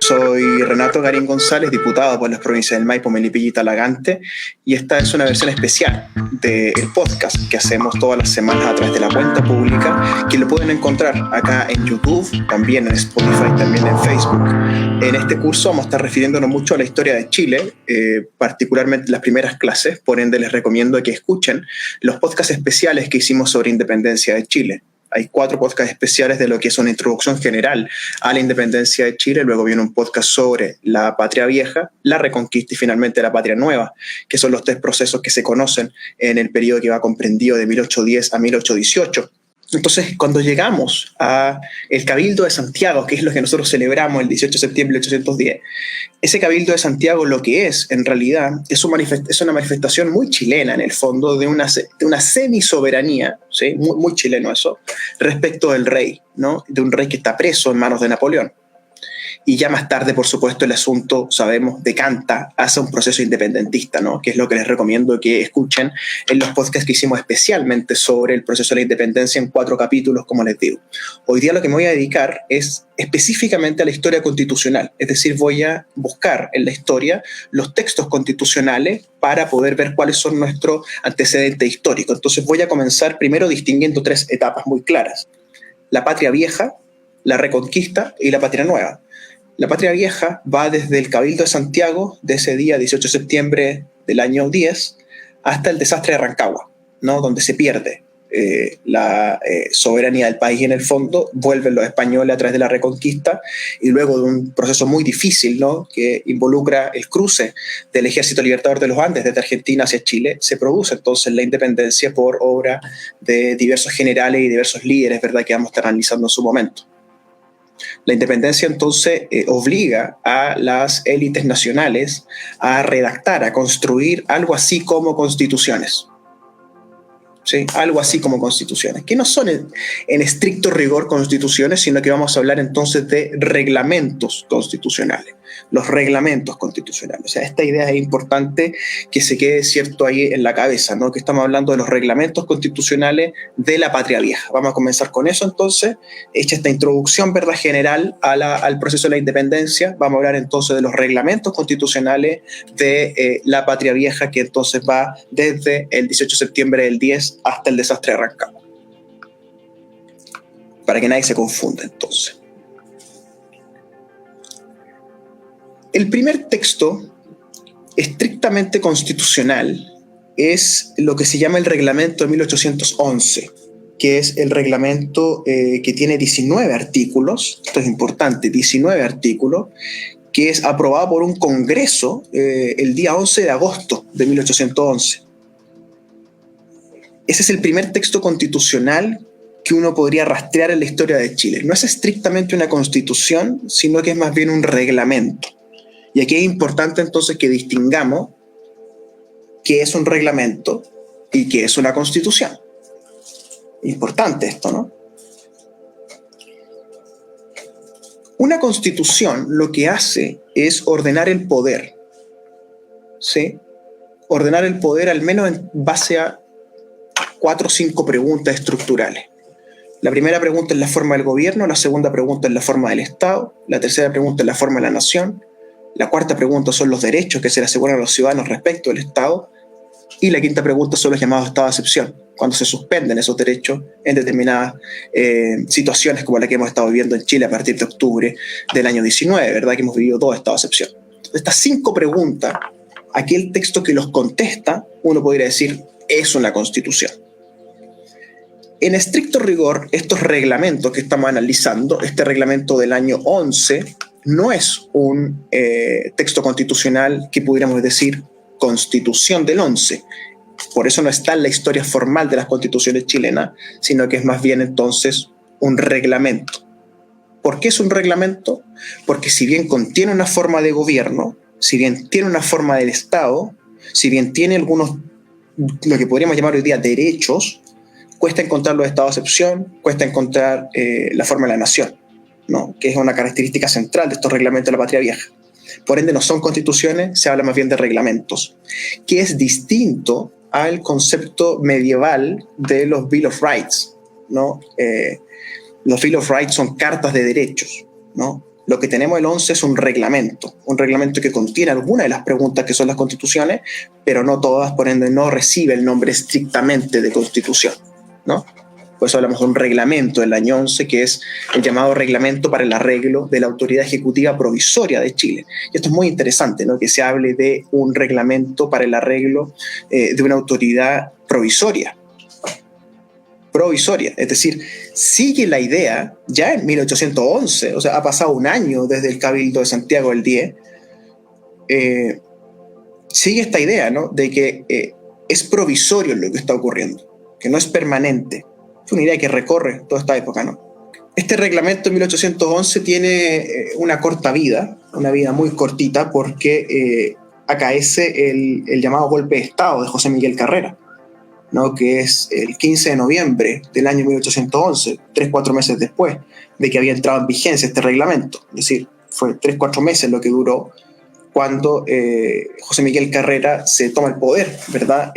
Soy Renato Garín González, diputado por las provincias del Maipo, Melipilla y Talagante, y esta es una versión especial del podcast que hacemos todas las semanas a través de la cuenta pública, que lo pueden encontrar acá en YouTube, también en Spotify, también en Facebook. En este curso vamos a estar refiriéndonos mucho a la historia de Chile, particularmente las primeras clases, por ende les recomiendo que escuchen los podcasts especiales que hicimos sobre independencia de Chile. Hay 4 podcasts especiales de lo que es una introducción general a la independencia de Chile. Luego viene un podcast sobre la patria vieja, la reconquista y finalmente la patria nueva, que son los 3 procesos que se conocen en el periodo que va comprendido de 1810 a 1818. Entonces, cuando llegamos a el Cabildo de Santiago, que es lo que nosotros celebramos el 18 de septiembre de 1810, ese Cabildo de Santiago lo que es, en realidad, es una manifestación muy chilena, en el fondo, de una semi-soberanía, ¿sí? Muy chileno eso, respecto del rey, ¿no? De un rey que está preso en manos de Napoleón. Y ya más tarde, por supuesto, el asunto, sabemos, decanta hacia un proceso independentista, ¿no? Que es lo que les recomiendo que escuchen en los podcasts que hicimos especialmente sobre el proceso de la independencia en 4 capítulos, como les digo. Hoy día lo que me voy a dedicar es específicamente a la historia constitucional, es decir, voy a buscar en la historia los textos constitucionales para poder ver cuáles son nuestros antecedentes históricos. Entonces voy a comenzar primero distinguiendo 3 etapas muy claras: la patria vieja, la reconquista y la patria nueva. La patria vieja va desde el Cabildo de Santiago, de ese día 18 de septiembre del año 10, hasta el desastre de Rancagua, ¿no? Donde se pierde la soberanía del país. En el fondo vuelven los españoles a través de la reconquista y luego de un proceso muy difícil, ¿no? Que involucra el cruce del Ejército Libertador de los Andes desde Argentina hacia Chile, se produce entonces la independencia por obra de diversos generales y diversos líderes, ¿verdad?, que vamos a estar analizando en su momento. La independencia entonces obliga a las élites nacionales a redactar, a construir algo así como constituciones. ¿Sí? Algo así como constituciones, que no son en estricto rigor constituciones, sino que vamos a hablar entonces de reglamentos constitucionales, los reglamentos constitucionales. O sea, esta idea es importante que se quede cierto ahí en la cabeza, ¿no? Que estamos hablando de los reglamentos constitucionales de la patria vieja. Vamos a comenzar con eso entonces, hecha esta introducción, ¿verdad?, general al proceso de la independencia. Vamos a hablar entonces de los reglamentos constitucionales de la patria vieja, que entonces va desde el 18 de septiembre del 10 hasta el desastre de Rancagua, para que nadie se confunda entonces. El primer texto estrictamente constitucional es lo que se llama el reglamento de 1811, que es el reglamento que tiene 19 artículos, esto es importante, 19 artículos, que es aprobado por un congreso el día 11 de agosto de 1811. Ese es el primer texto constitucional que uno podría rastrear en la historia de Chile. No es estrictamente una constitución, sino que es más bien un reglamento. Y aquí es importante entonces que distingamos qué es un reglamento y qué es una constitución. Importante esto, ¿no? Una constitución lo que hace es ordenar el poder, ¿sí? Ordenar el poder al menos en base a 4 o 5 preguntas estructurales. La primera pregunta es la forma del gobierno, la segunda pregunta es la forma del Estado, la tercera pregunta es la forma de la nación, la cuarta pregunta son los derechos que se le aseguran a los ciudadanos respecto del Estado, y la quinta pregunta son los llamados estados de excepción, cuando se suspenden esos derechos en determinadas situaciones como la que hemos estado viviendo en Chile a partir de octubre del año 19, ¿verdad?, que hemos vivido 2 estados de excepción. Estas 5 preguntas, aquel texto que los contesta, uno podría decir, es una constitución. En estricto rigor, estos reglamentos que estamos analizando, este reglamento del año 11, no es un texto constitucional que pudiéramos decir constitución del 11. Por eso no está en la historia formal de las constituciones chilenas, sino que es más bien entonces un reglamento. ¿Por qué es un reglamento? Porque si bien contiene una forma de gobierno, si bien tiene una forma del Estado, si bien tiene algunos, lo que podríamos llamar hoy día derechos, cuesta encontrar los estados de excepción, cuesta encontrar la forma de la nación, ¿no?, que es una característica central de estos reglamentos de la patria vieja. Por ende, no son constituciones, se habla más bien de reglamentos, que es distinto al concepto medieval de los Bill of Rights, ¿no? Los Bill of Rights son cartas de derechos, ¿no? Lo que tenemos el 11 es un reglamento que contiene algunas de las preguntas que son las constituciones, pero no todas, por ende no recibe el nombre estrictamente de constitución, ¿no? Por eso hablamos de un reglamento del año 11, que es el llamado Reglamento para el Arreglo de la Autoridad Ejecutiva Provisoria de Chile. Y esto es muy interesante, ¿no? Que se hable de un reglamento para el arreglo de una autoridad provisoria, es decir, sigue la idea, ya en 1811, o sea, ha pasado un año desde el Cabildo de Santiago del 10, sigue esta idea, ¿no? De que es provisorio lo que está ocurriendo, que no es permanente. Es una idea que recorre toda esta época, ¿no? Este reglamento de 1811 tiene una corta vida, una vida muy cortita, porque acaece el llamado golpe de Estado de José Miguel Carrera, ¿no? Que es el 15 de noviembre del año 1811, 3-4 meses después de que había entrado en vigencia este reglamento. Es decir, fue 3-4 meses lo que duró cuando José Miguel Carrera se toma el poder, ¿verdad?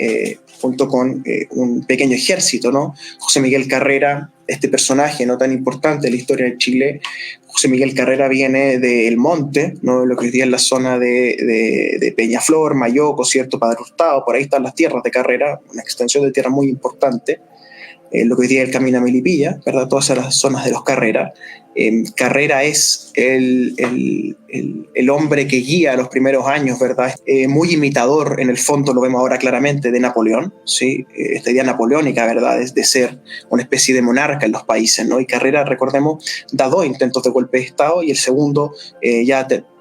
Junto con un pequeño ejército, ¿no? José Miguel Carrera, este personaje no tan importante de la historia de Chile, José Miguel Carrera viene del Monte, ¿no? Lo que hoy día es la zona de Peñaflor, Mayoco, ¿cierto? Padre Hurtado, por ahí están las tierras de Carrera, una extensión de tierra muy importante, lo que hoy día es el Camino a Melipilla, ¿verdad? Todas esas zonas de los Carrera. Carrera es el hombre que guía los primeros años, ¿verdad? Muy imitador, en el fondo lo vemos ahora claramente, de Napoleón, ¿sí? Esta idea napoleónica, ¿verdad? Es de ser una especie de monarca en los países, ¿no? Y Carrera, recordemos, da 2 intentos de golpe de Estado y el segundo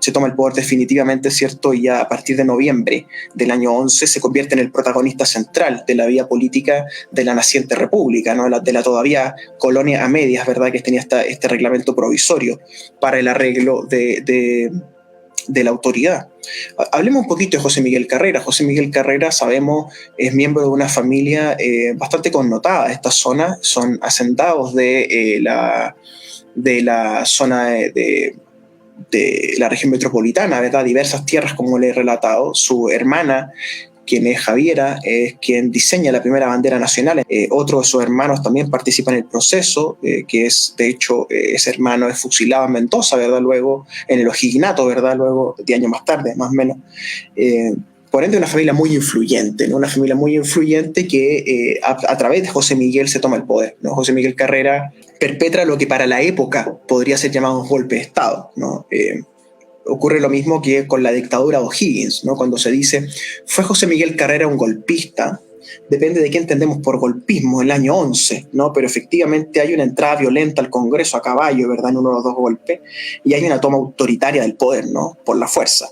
se toma el poder definitivamente, ¿cierto? Y ya a partir de noviembre del año 11 se convierte en el protagonista central de la vía política de la naciente república, ¿no? De la todavía colonia a medias, ¿verdad? Que tenía este reglamento provisorio para el arreglo de la autoridad. Hablemos un poquito de José Miguel Carrera. José Miguel Carrera, sabemos, es miembro de una familia bastante connotada. Esta zona son hacendados de la zona de la región metropolitana, ¿verdad? Diversas tierras, como le he relatado. Su hermana, quien es Javiera, es quien diseña la primera bandera nacional. Otro de sus hermanos también participa en el proceso, que es, de hecho, ese hermano es fusilado en Mendoza, ¿verdad? Luego, en el O'Higginato, ¿verdad? Luego, 10 años más tarde, más o menos. Por ende, una familia muy influyente, ¿no? Una familia muy influyente que a través de José Miguel se toma el poder, ¿no? José Miguel Carrera perpetra lo que para la época podría ser llamado un golpe de Estado, ¿no? Ocurre lo mismo que con la dictadura de O'Higgins, ¿no? Cuando se dice, ¿fue José Miguel Carrera un golpista? Depende de qué entendemos por golpismo, el año 11, ¿no? Pero efectivamente hay una entrada violenta al Congreso a caballo, ¿verdad? En uno de los 2 golpes, y hay una toma autoritaria del poder, ¿no? Por la fuerza.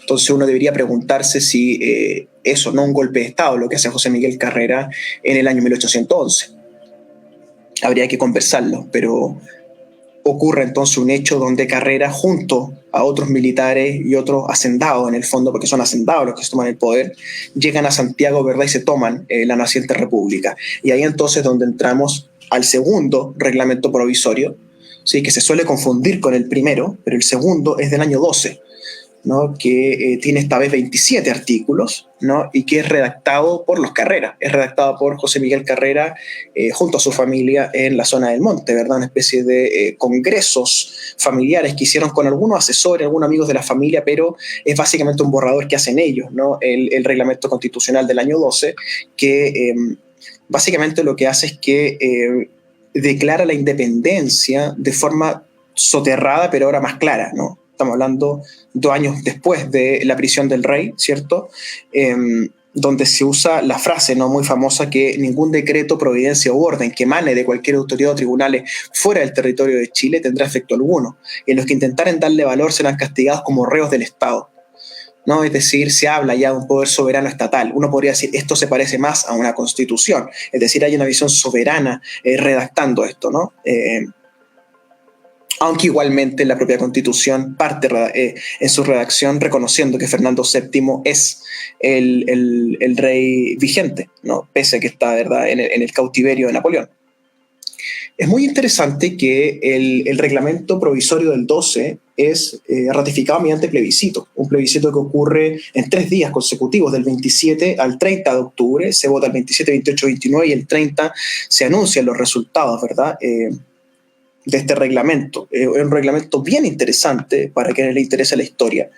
Entonces uno debería preguntarse si eso no es un golpe de Estado, lo que hace José Miguel Carrera en el año 1811. Habría que conversarlo, pero ocurre entonces un hecho donde Carrera, junto a otros militares y otros hacendados, en el fondo, porque son hacendados los que se toman el poder, llegan a Santiago, ¿verdad? Y se toman la naciente república. Y ahí entonces donde entramos al segundo reglamento provisorio, ¿sí? Que se suele confundir con el primero, pero el segundo es del año 12, ¿no? Que tiene esta vez 27 artículos, ¿no? Y que es redactado por los Carrera, es redactado por José Miguel Carrera junto a su familia en la zona del Monte, ¿verdad? Una especie de congresos familiares que hicieron con algunos asesores, algunos amigos de la familia, pero es básicamente un borrador que hacen ellos, ¿no? El reglamento constitucional del año 12, que básicamente lo que hace es que declara la independencia de forma soterrada, pero ahora más clara, ¿no? Estamos hablando 2 años después de la prisión del rey, ¿cierto? Donde se usa la frase, ¿no? Muy famosa, que ningún decreto, providencia u orden que emane de cualquier autoridad o tribunales fuera del territorio de Chile tendrá efecto alguno. Y los que intentaren darle valor serán castigados como reos del Estado, ¿no? Es decir, se habla ya de un poder soberano estatal. Uno podría decir, esto se parece más a una constitución. Es decir, hay una visión soberana redactando esto, ¿no? Aunque igualmente la propia Constitución parte en su redacción reconociendo que Fernando VII es el rey vigente, ¿no? Pese a que está, ¿verdad?, en el cautiverio de Napoleón. Es muy interesante que el reglamento provisorio del 12 es ratificado mediante plebiscito, un plebiscito que ocurre en 3 días consecutivos, del 27 al 30 de octubre, se vota el 27, 28, 29 y el 30 se anuncian los resultados, ¿verdad? de este reglamento. Es un reglamento bien interesante para quienes les interesa la historia.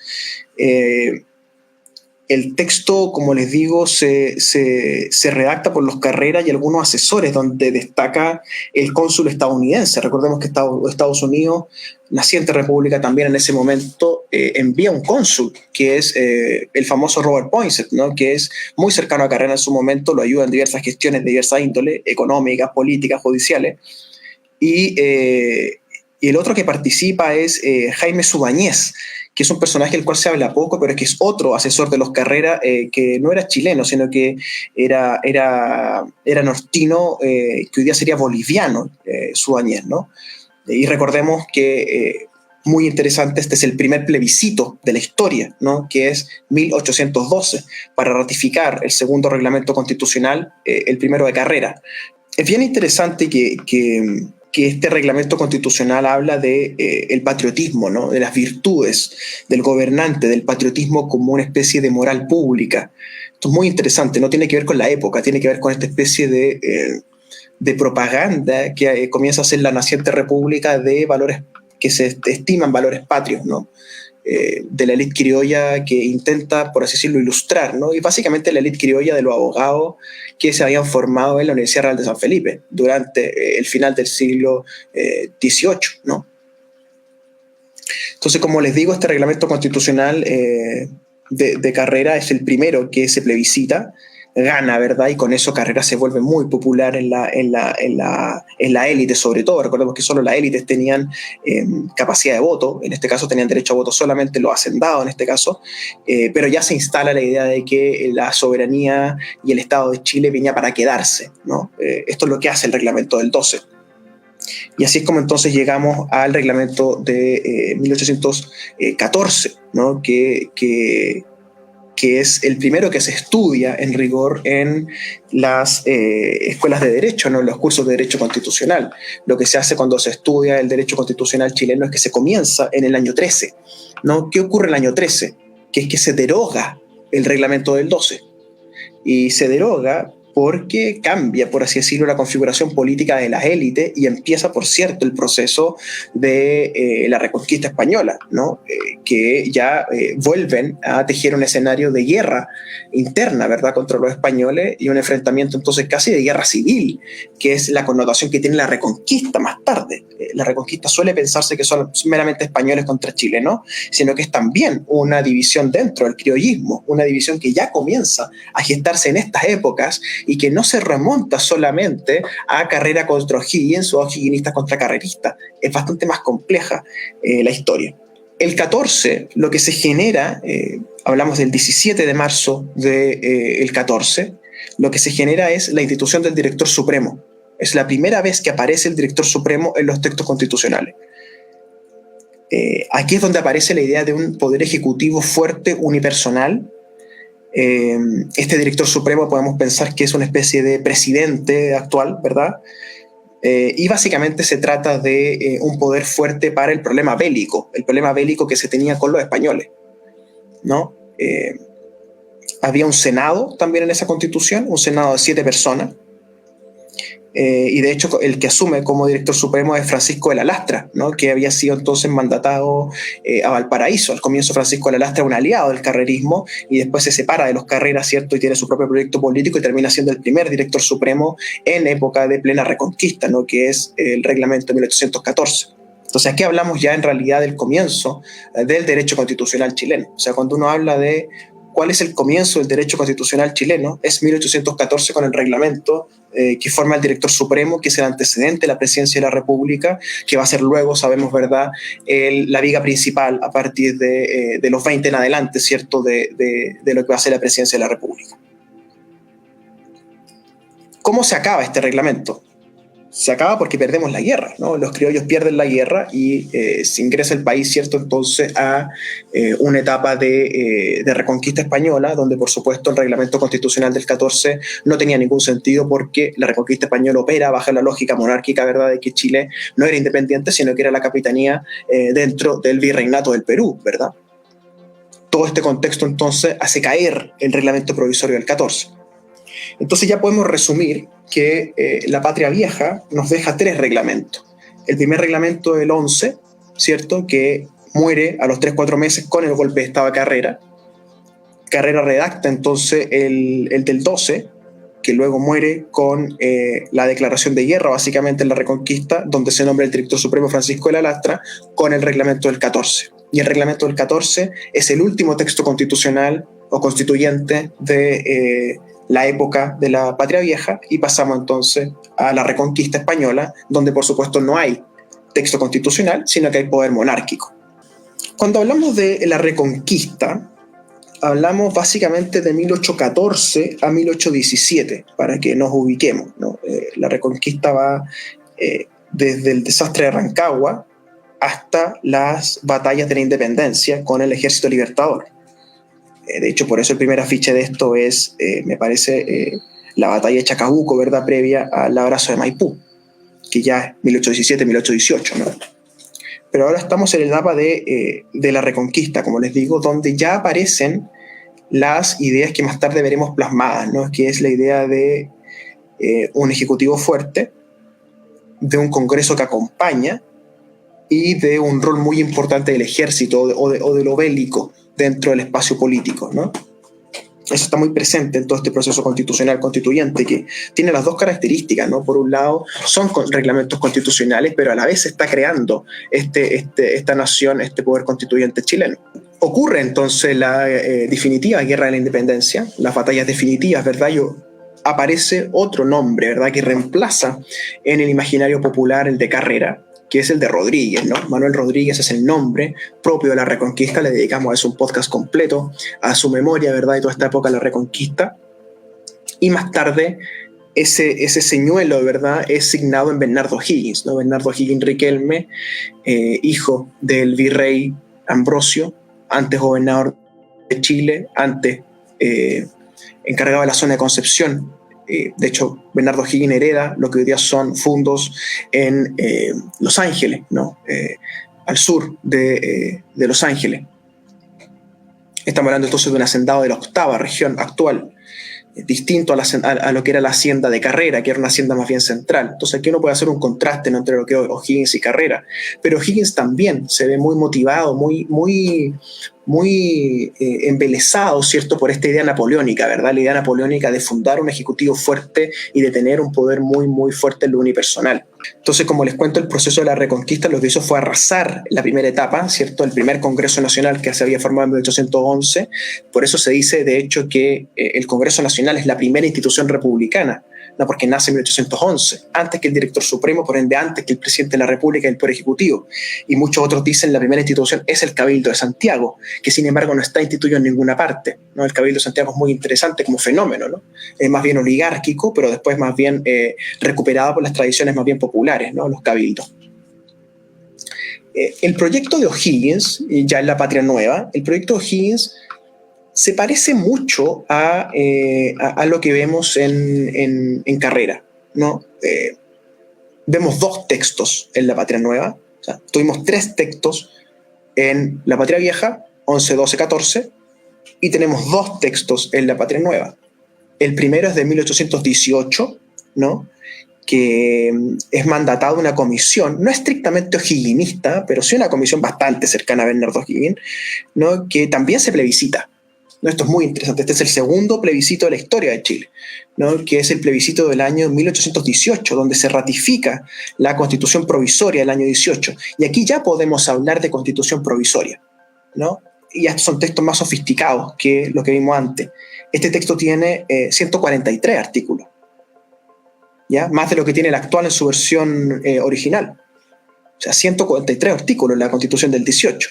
El texto, como les digo, se redacta por los Carreras y algunos asesores, donde destaca el cónsul estadounidense. Recordemos que Estados Unidos, naciente república también en ese momento, envía un cónsul, que es el famoso Robert Poinsett, ¿no? Que es muy cercano a Carrera en su momento, lo ayuda en diversas gestiones de diversa índole, económicas, políticas, judiciales. Y el otro que participa es Jaime Subáñez, que es un personaje del cual se habla poco, pero es que es otro asesor de los Carrera, que no era chileno, sino que era nortino, que hoy día sería boliviano, Subáñez, ¿no? Y recordemos que, muy interesante, este es el primer plebiscito de la historia, ¿no? Que es 1812, para ratificar el segundo reglamento constitucional, el primero de Carrera. Es bien interesante que este reglamento constitucional habla de el patriotismo, ¿no? De las virtudes del gobernante, del patriotismo como una especie de moral pública. Esto es muy interesante, no tiene que ver con la época, tiene que ver con esta especie de propaganda que comienza a hacer la naciente república de valores que se estiman valores patrios, ¿no? De la élite criolla que intenta, por así decirlo, ilustrar, ¿no? Y básicamente la élite criolla de los abogados que se habían formado en la Universidad Real de San Felipe durante el final del siglo XVIII, ¿no? Entonces, como les digo, este reglamento constitucional de Carrera es el primero que se plebiscita, gana, ¿verdad? Y con eso Carrera se vuelve muy popular en la élite, sobre todo. Recordemos que solo las élites tenían capacidad de voto, en este caso tenían derecho a voto solamente los hacendados, en este caso, pero ya se instala la idea de que la soberanía y el Estado de Chile venía para quedarse, ¿no? Esto es lo que hace el reglamento del 12. Y así es como entonces llegamos al reglamento de 1814, ¿no? Que es el primero que se estudia en rigor en las escuelas de derecho, ¿no? En los cursos de derecho constitucional. Lo que se hace cuando se estudia el derecho constitucional chileno es que se comienza en el año 13, ¿no? ¿Qué ocurre en el año 13? Que es que se deroga el reglamento del 12. Y se deroga porque cambia, por así decirlo, la configuración política de las élites y empieza, por cierto, el proceso de la reconquista española, ¿no? Que ya vuelven a tejer un escenario de guerra interna, ¿verdad?, contra los españoles, y un enfrentamiento entonces casi de guerra civil, que es la connotación que tiene la reconquista más tarde. La reconquista suele pensarse que son meramente españoles contra chilenos, sino que es también una división dentro del criollismo, una división que ya comienza a gestarse en estas épocas y que no se remonta solamente a Carrera contra O'Higgins o O'Higginistas contra carreristas. Es bastante más compleja la historia. El 14, lo que se genera, hablamos del 17 de marzo del 14, lo que se genera es la institución del director supremo. Es la primera vez que aparece el director supremo en los textos constitucionales. Aquí es donde aparece la idea de un poder ejecutivo fuerte, unipersonal. Este director supremo podemos pensar que es una especie de presidente actual, ¿verdad? Y básicamente se trata de un poder fuerte para el problema bélico que se tenía con los españoles, ¿no? Había un senado también en esa constitución, un senado de 7 personas, y de hecho el que asume como director supremo es Francisco de la Lastra, ¿no? Que había sido entonces mandatado a Valparaíso. Al comienzo Francisco de la Lastra es un aliado del carrerismo y después se separa de los Carreras, ¿cierto? Y tiene su propio proyecto político y termina siendo el primer director supremo en época de plena reconquista, ¿no? Que es el reglamento de 1814. Entonces aquí hablamos ya en realidad del comienzo del derecho constitucional chileno. O sea, cuando uno habla de cuál es el comienzo del derecho constitucional chileno, es 1814 con el reglamento que forma el director supremo, que es el antecedente de la presidencia de la República, que va a ser luego, sabemos, ¿verdad?, la viga principal a partir de los 20 en adelante, ¿cierto?, de lo que va a ser la presidencia de la República. ¿Cómo se acaba este reglamento? Se acaba porque perdemos la guerra, ¿no? Los criollos pierden la guerra y se ingresa el país, ¿cierto?, entonces a una etapa de reconquista española, donde por supuesto el reglamento constitucional del 14 no tenía ningún sentido, porque la reconquista española opera bajo la lógica monárquica, ¿verdad?, de que Chile no era independiente, sino que era la capitanía dentro del virreinato del Perú, ¿verdad? Todo este contexto entonces hace caer el reglamento provisorio del 14. Entonces ya podemos resumir que la patria vieja nos deja 3 reglamentos. el primer reglamento del 11, ¿cierto?, que muere a los 3-4 meses con el golpe de Estado de Carrera. Carrera redacta entonces el del 12, que luego muere con la declaración de guerra, básicamente en la Reconquista, donde se nombra el director supremo Francisco de la Lastra, con el reglamento del 14. Y el reglamento del 14 es el último texto constitucional o constituyente de la época de la Patria Vieja, y pasamos entonces a la Reconquista española, donde por supuesto no hay texto constitucional, sino que hay poder monárquico. Cuando hablamos de la Reconquista, hablamos básicamente de 1814 a 1817, para que nos ubiquemos, ¿no? La Reconquista va desde el desastre de Rancagua hasta las batallas de la independencia con el Ejército Libertador. De hecho, por eso el primer afiche de esto es, me parece, la batalla de Chacabuco, ¿verdad?, previa al abrazo de Maipú, que ya es 1817-1818, ¿no? Pero ahora estamos en el etapa de la Reconquista, como les digo, donde ya aparecen las ideas que más tarde veremos plasmadas, ¿no?, que es la idea de un ejecutivo fuerte, de un Congreso que acompaña y de un rol muy importante del ejército o de lo bélico dentro del espacio político, ¿no? Eso está muy presente en todo este proceso constitucional constituyente, que tiene las dos características, ¿no? Por un lado, son reglamentos constitucionales, pero a la vez se está creando esta nación, este poder constituyente chileno. Ocurre entonces la definitiva guerra de la independencia, las batallas definitivas, ¿verdad? Aparece otro nombre, ¿verdad?, que reemplaza en el imaginario popular el de Carrera, que es el de Rodríguez, ¿no? Manuel Rodríguez es el nombre propio de la Reconquista, le dedicamos a eso un podcast completo, a su memoria, ¿verdad?, de toda esta época de la Reconquista. Y más tarde, ese señuelo, ¿verdad?, es signado en Bernardo O'Higgins, ¿no? Bernardo O'Higgins Riquelme, hijo del virrey Ambrosio, antes gobernador de Chile, antes encargado de la zona de Concepción. De hecho, Bernardo O'Higgins hereda lo que hoy día son fundos en Los Ángeles, ¿no? Al sur de Los Ángeles. Estamos hablando entonces de un hacendado de la 8ª región actual, distinto a lo que era la hacienda de Carrera, que era una hacienda más bien central. Entonces aquí uno puede hacer un contraste, ¿no?, entre lo que es O'Higgins y Carrera. Pero O'Higgins también se ve muy motivado, muy embelesado, ¿cierto?, por esta idea napoleónica, ¿verdad? La idea napoleónica de fundar un ejecutivo fuerte y de tener un poder muy fuerte en lo unipersonal. Entonces, como les cuento, el proceso de la Reconquista lo que hizo fue arrasar la primera etapa, ¿cierto?, el primer Congreso Nacional que se había formado en 1811. Por eso se dice, de hecho, que el Congreso Nacional es la primera institución republicana, no, porque nace en 1811, antes que el director supremo, por ende antes que el presidente de la República y el Poder Ejecutivo. Y muchos otros dicen la primera institución es el Cabildo de Santiago, que sin embargo no está instituido en ninguna parte, ¿no? El Cabildo de Santiago es muy interesante como fenómeno, ¿no? Es más bien oligárquico, pero después más bien recuperado por las tradiciones más bien populares, ¿no?, los cabildos. El proyecto de O'Higgins, ya en la Patria Nueva, el proyecto de O'Higgins se parece mucho a lo que vemos en Carrera, ¿no? Vemos 2 textos en la Patria Nueva, o sea, tuvimos 3 textos en la Patria Vieja, 11, 12, 14, y tenemos 2 textos en la Patria Nueva. El primero es de 1818, ¿no?, que es mandatado una comisión, no estrictamente o'higginista, pero sí una comisión bastante cercana a Bernardo O'Higgins, ¿no?, que también se plebiscita. ¿No? Esto es muy interesante. Este es el segundo plebiscito de la historia de Chile, ¿no?, que es el plebiscito del año 1818, donde se ratifica la Constitución provisoria del año 18. Y aquí ya podemos hablar de Constitución provisoria, ¿no? Y ya son textos más sofisticados que lo que vimos antes. Este texto tiene 143 artículos, ¿ya?, más de lo que tiene el actual en su versión original. O sea, 143 artículos en la Constitución del 18.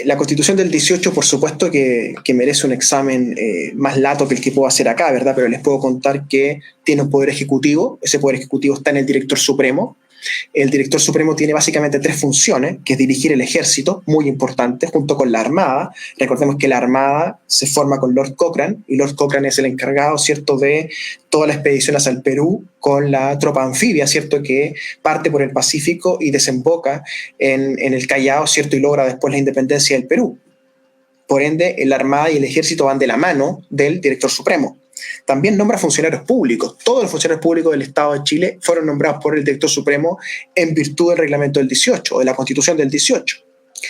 La Constitución del 18, por supuesto que merece un examen más lato que el que puedo hacer acá, ¿verdad? Pero les puedo contar que tiene un poder ejecutivo. Ese poder ejecutivo está en el director supremo. El director supremo tiene básicamente 3 funciones, que es dirigir el ejército, muy importante, junto con la Armada. Recordemos que la Armada se forma con Lord Cochrane, y Lord Cochrane es el encargado, ¿cierto?, de toda la expedición hacia el Perú con la tropa anfibia, ¿cierto?, que parte por el Pacífico y desemboca en el Callao, ¿cierto?, y logra después la independencia del Perú. Por ende, la Armada y el Ejército van de la mano del director supremo. También nombra funcionarios públicos. Todos los funcionarios públicos del Estado de Chile fueron nombrados por el Director Supremo en virtud del reglamento del 18, o de la Constitución del 18.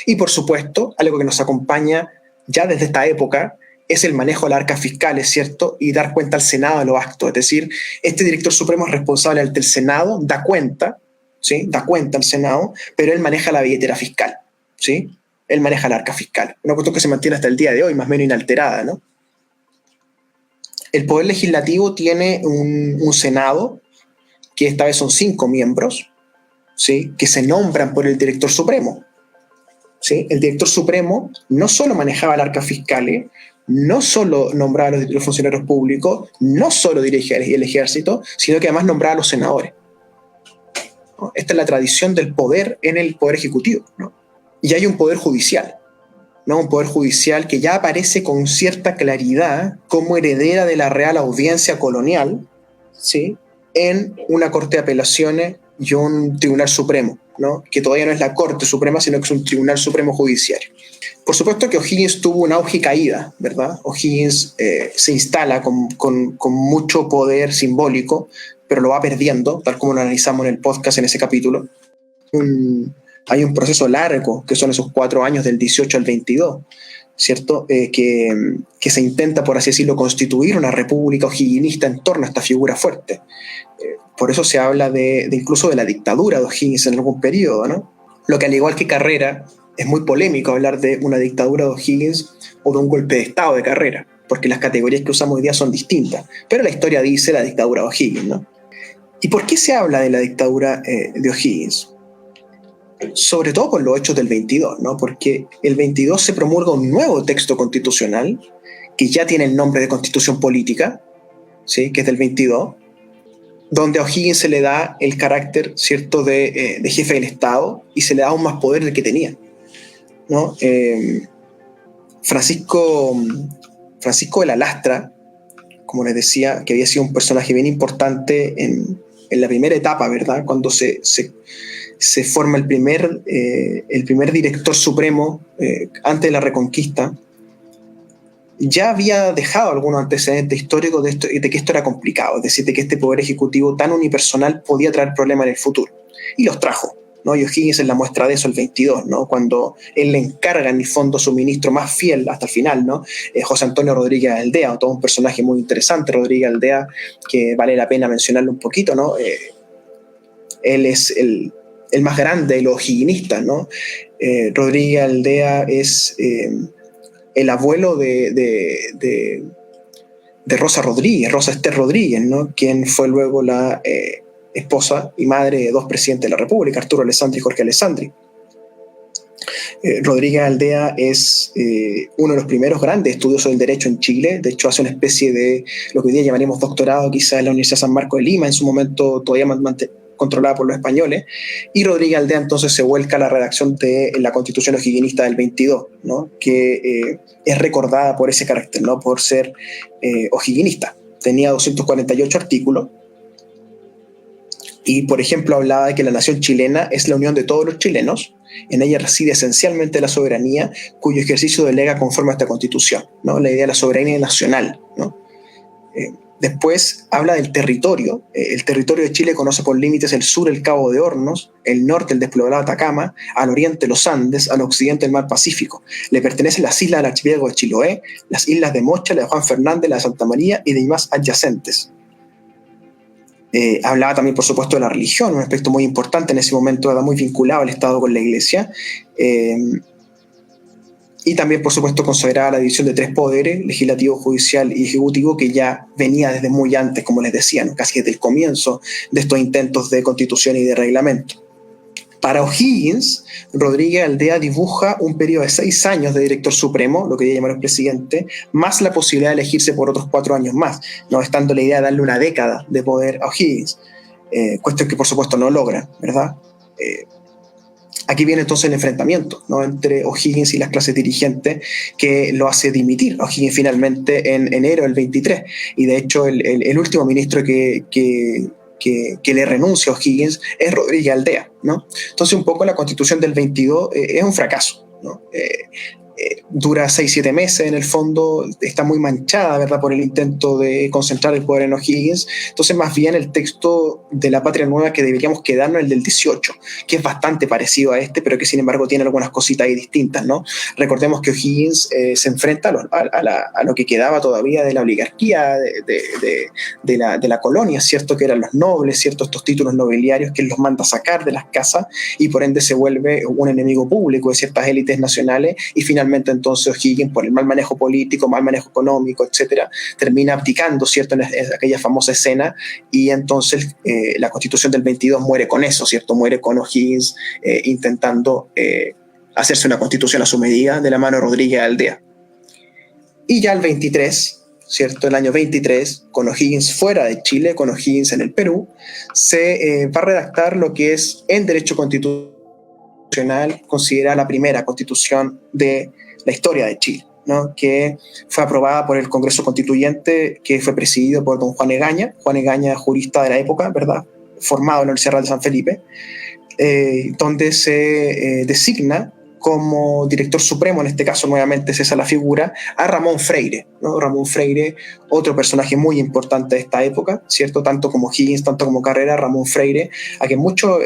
Y por supuesto, algo que nos acompaña ya desde esta época es el manejo de las arcas fiscales, ¿cierto? Y dar cuenta al Senado de los actos. Es decir, este Director Supremo es responsable ante el Senado, da cuenta, ¿sí? Da cuenta al Senado, pero él maneja la billetera fiscal, ¿sí? Él maneja la arca fiscal. Una cuestión que se mantiene hasta el día de hoy, más o menos inalterada, ¿no? El Poder Legislativo tiene un Senado, que esta vez son 5 miembros, ¿sí? Que se nombran por el Director Supremo. ¿Sí? El Director Supremo no solo manejaba las arcas fiscales, no solo nombraba a los funcionarios públicos, no solo dirigía el ejército, sino que además nombraba a los senadores, ¿no? Esta es la tradición del poder en el Poder Ejecutivo, ¿no? Y hay un Poder Judicial, ¿no? Un Poder Judicial que ya aparece con cierta claridad como heredera de la Real Audiencia Colonial, ¿sí? En una Corte de Apelaciones y un Tribunal Supremo, ¿no? Que todavía no es la Corte Suprema, sino que es un Tribunal Supremo Judiciario. Por supuesto que O'Higgins tuvo un auge y caída, ¿verdad? O'Higgins se instala con mucho poder simbólico, pero lo va perdiendo, tal como lo analizamos en el podcast en ese capítulo. Hay un proceso largo, que son esos 4 años del 18 al 22, ¿cierto? Que se intenta, por así decirlo, constituir una república o'higginista en torno a esta figura fuerte. Por eso se habla incluso de la dictadura de O'Higgins en algún periodo, ¿no? Lo que, al igual que Carrera, es muy polémico hablar de una dictadura de O'Higgins o de un golpe de Estado de Carrera, porque las categorías que usamos hoy día son distintas. Pero la historia dice la dictadura de O'Higgins, ¿no? ¿Y por qué se habla de la dictadura de O'Higgins? Sobre todo por los hechos del 22, ¿no? Porque el 22 se promulga un nuevo texto constitucional que ya tiene el nombre de Constitución Política, ¿sí? Que es del 22, donde a O'Higgins se le da el carácter, ¿cierto?, de jefe del Estado, y se le da aún más poder del que tenía, ¿no? Francisco de la Lastra, como les decía, que había sido un personaje bien importante en la primera etapa, ¿verdad?, cuando se forma el primer director supremo antes de la Reconquista, ya había dejado algunos antecedentes históricos de que esto era complicado, es decir, de que este poder ejecutivo tan unipersonal podía traer problemas en el futuro. Y los trajo, ¿no? Y O'Higgins es la muestra de eso, el 22, ¿no? Cuando él le encarga en el fondo a su ministro más fiel hasta el final, ¿no? José Antonio Rodríguez Aldea, todo un personaje muy interesante, Rodríguez Aldea, que vale la pena mencionarlo un poquito, ¿no? Él es el más grande de los o'higginistas, ¿no? Rodríguez Aldea es el abuelo de Rosa Rodríguez, Rosa Ester Rodríguez, ¿no? Quien fue luego la esposa y madre de 2 presidentes de la República, Arturo Alessandri y Jorge Alessandri. Rodríguez Aldea es uno de los primeros grandes estudiosos del derecho en Chile. De hecho, hace una especie de lo que hoy día llamaríamos doctorado, quizás en la Universidad San Marcos de Lima, en su momento todavía controlada por los españoles, y Rodríguez Aldea entonces se vuelca a la redacción de la Constitución O'Higginista del 22, ¿no? Que es recordada por ese carácter, ¿no? Por ser o'higginista. Tenía 248 artículos y, por ejemplo, hablaba de que la nación chilena es la unión de todos los chilenos. En ella reside esencialmente la soberanía, cuyo ejercicio delega conforme a esta Constitución, ¿no? La idea de la soberanía nacional, ¿no? Después habla del territorio. El territorio de Chile conoce por límites el sur el Cabo de Hornos, el norte el despoblado Atacama, al oriente los Andes, al occidente el mar Pacífico. Le pertenecen las islas del archipiélago de Chiloé, las islas de Mocha, la de Juan Fernández, la de Santa María y demás adyacentes. Hablaba también, por supuesto, de la religión, un aspecto muy importante en ese momento, era muy vinculado al Estado con la Iglesia. Y también, por supuesto, consagraba la división de 3 poderes, legislativo, judicial y ejecutivo, que ya venía desde muy antes, como les decía, ¿no? Casi desde el comienzo de estos intentos de constitución y de reglamento. Para O'Higgins, Rodríguez Aldea dibuja un periodo de 6 años de director supremo, lo que ya llamaron presidente, más la posibilidad de elegirse por otros 4 años más, no estando la idea de darle una década de poder a O'Higgins, cuestión que por supuesto no logra, ¿verdad? Aquí viene entonces el enfrentamiento, ¿no? Entre O'Higgins y las clases dirigentes, que lo hace dimitir a O'Higgins finalmente en enero del 23, y de hecho el último ministro que le renuncia a O'Higgins es Rodríguez Aldea, ¿no? Entonces un poco la Constitución del 22 es un fracaso, ¿no? dura 6-7 meses en el fondo, está muy manchada, ¿verdad?, por el intento de concentrar el poder en O'Higgins. Entonces, más bien el texto de La Patria Nueva que deberíamos quedarnos es el del 18, que es bastante parecido a este, pero que sin embargo tiene algunas cositas ahí distintas, ¿no? Recordemos que O'Higgins se enfrenta a lo que quedaba todavía de la oligarquía de la colonia, ¿cierto?, que eran los nobles, ¿cierto?, estos títulos nobiliarios que él los manda a sacar de las casas y por ende se vuelve un enemigo público de ciertas élites nacionales, y finalmente entonces O'Higgins, por el mal manejo político, mal manejo económico, etcétera, termina abdicando, ¿cierto?, en aquella famosa escena, y entonces la Constitución del 22 muere con eso, ¿cierto?, muere con O'Higgins intentando hacerse una constitución a su medida de la mano de Rodríguez Aldea. Y ya el 23, ¿cierto?, el año 23, con O'Higgins fuera de Chile, con O'Higgins en el Perú, se va a redactar lo que es en derecho constitucional considerada la primera constitución de la historia de Chile, ¿no?, que fue aprobada por el Congreso Constituyente, que fue presidido por don Juan Egaña, jurista de la época, ¿verdad?, formado en la Universidad de San Felipe, donde se designa como director supremo, en este caso nuevamente es esa la figura, a Ramón Freire, ¿no? Ramón Freire, otro personaje muy importante de esta época, ¿cierto?, tanto como Higgins, tanto como Carrera. Ramón Freire, a quien muchos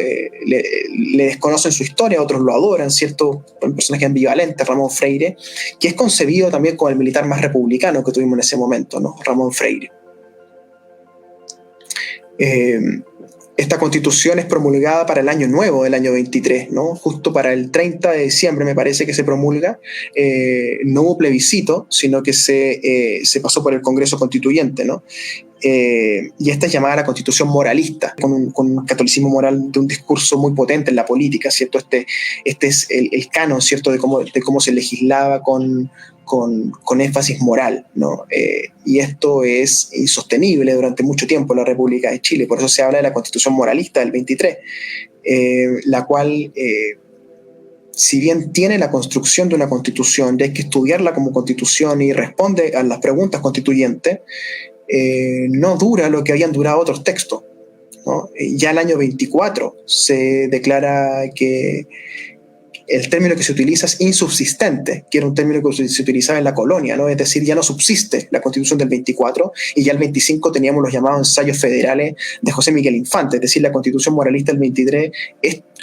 le desconocen su historia, otros lo adoran, ¿cierto?, un personaje ambivalente, Ramón Freire, que es concebido también como el militar más republicano que tuvimos en ese momento, ¿no?, Ramón Freire. Esta constitución es promulgada para el año nuevo del año 23, ¿no?, justo para el 30 de diciembre me parece que se promulga. No hubo plebiscito, sino que se pasó por el Congreso Constituyente, ¿no? Y esta es llamada la Constitución moralista, con un catolicismo moral de un discurso muy potente en la política, ¿cierto? Este es el canon, ¿cierto?, de cómo se legislaba con énfasis moral, ¿no? Y esto es insostenible durante mucho tiempo en la República de Chile. Por eso se habla de la Constitución moralista del 23, la cual, si bien tiene la construcción de una constitución, y hay que estudiarla como constitución y responde a las preguntas constituyentes, no dura lo que habían durado otros textos, ¿no? Ya el año 24 se declara que el término que se utiliza es insubsistente, que era un término que se utilizaba en la colonia, ¿no? Es decir, ya no subsiste la Constitución del 24, y ya el 25 teníamos los llamados ensayos federales de José Miguel Infante. Es decir, la Constitución moralista del 23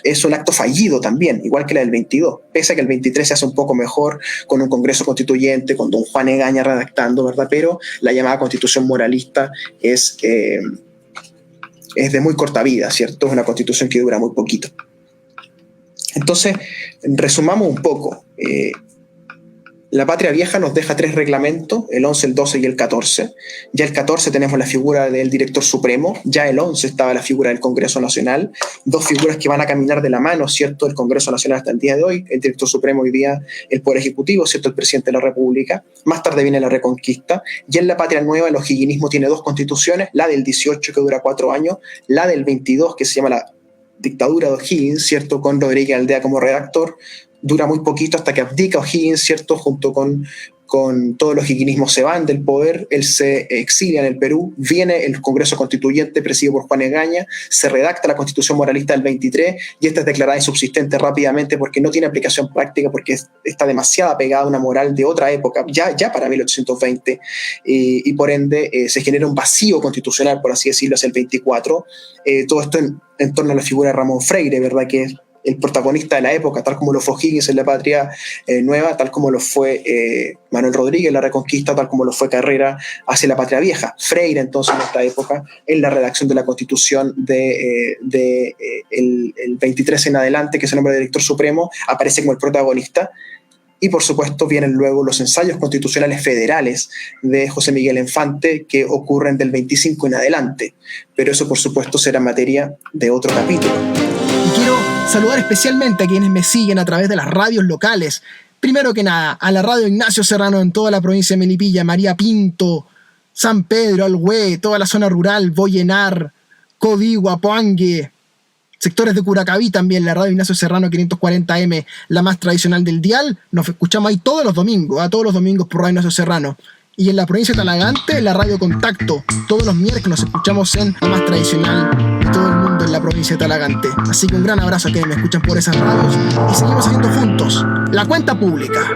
es un acto fallido también, igual que la del 22, pese a que el 23 se hace un poco mejor con un Congreso Constituyente, con don Juan Egaña redactando, ¿verdad? Pero la llamada Constitución moralista es de muy corta vida, ¿cierto? Es una constitución que dura muy poquito. Entonces, resumamos un poco. La Patria Vieja nos deja 3 reglamentos, el 11, el 12 y el 14. Ya el 14 tenemos la figura del director supremo, ya el 11 estaba la figura del Congreso Nacional, 2 figuras que van a caminar de la mano, ¿cierto?, el Congreso Nacional hasta el día de hoy, el director supremo hoy día el Poder Ejecutivo, ¿cierto?, el presidente de la República. Más tarde viene la Reconquista, y en la Patria Nueva el o'higginismo tiene 2 constituciones, la del 18 que dura 4 años, la del 22 que se llama la dictadura de O'Higgins, ¿cierto?, con Rodríguez Aldea como redactor. Dura muy poquito hasta que abdica O'Higgins, ¿cierto?, junto con todos los higginismos se van del poder, él se exilia en el Perú, viene el Congreso Constituyente presidido por Juan Egaña, se redacta la Constitución moralista del 23, y esta es declarada insubsistente rápidamente porque no tiene aplicación práctica, porque está demasiado apegada a una moral de otra época, ya para 1820, y por ende se genera un vacío constitucional, por así decirlo, hacia el 24. Todo esto en torno a la figura de Ramón Freire, ¿verdad?, que es el protagonista de la época, tal como lo fue Higgins en la Patria Nueva, tal como lo fue Manuel Rodríguez en la Reconquista, tal como lo fue Carrera hacia la Patria Vieja. Freire, entonces, en esta época, en la redacción de la Constitución el 23 en adelante, que se nombra Director Supremo, aparece como el protagonista. Y, por supuesto, vienen luego los ensayos constitucionales federales de José Miguel Infante, que ocurren del 25 en adelante. Pero eso, por supuesto, será materia de otro capítulo. Y quiero saludar especialmente a quienes me siguen a través de las radios locales. Primero que nada, a la radio Ignacio Serrano en toda la provincia de Melipilla, María Pinto, San Pedro, Alhué, toda la zona rural, Boyenar, Codigua, Poangue, sectores de Curacaví también, la radio Ignacio Serrano 540M, la más tradicional del dial. Nos escuchamos ahí todos los domingos por radio Ignacio Serrano. Y en la provincia de Talagante, la radio Contacto, todos los miércoles nos escuchamos en la más tradicional de todo el mundo en la provincia de Talagante. Así que un gran abrazo a quienes me escuchan por esas radios, y seguimos haciendo juntos La Cuenta Pública.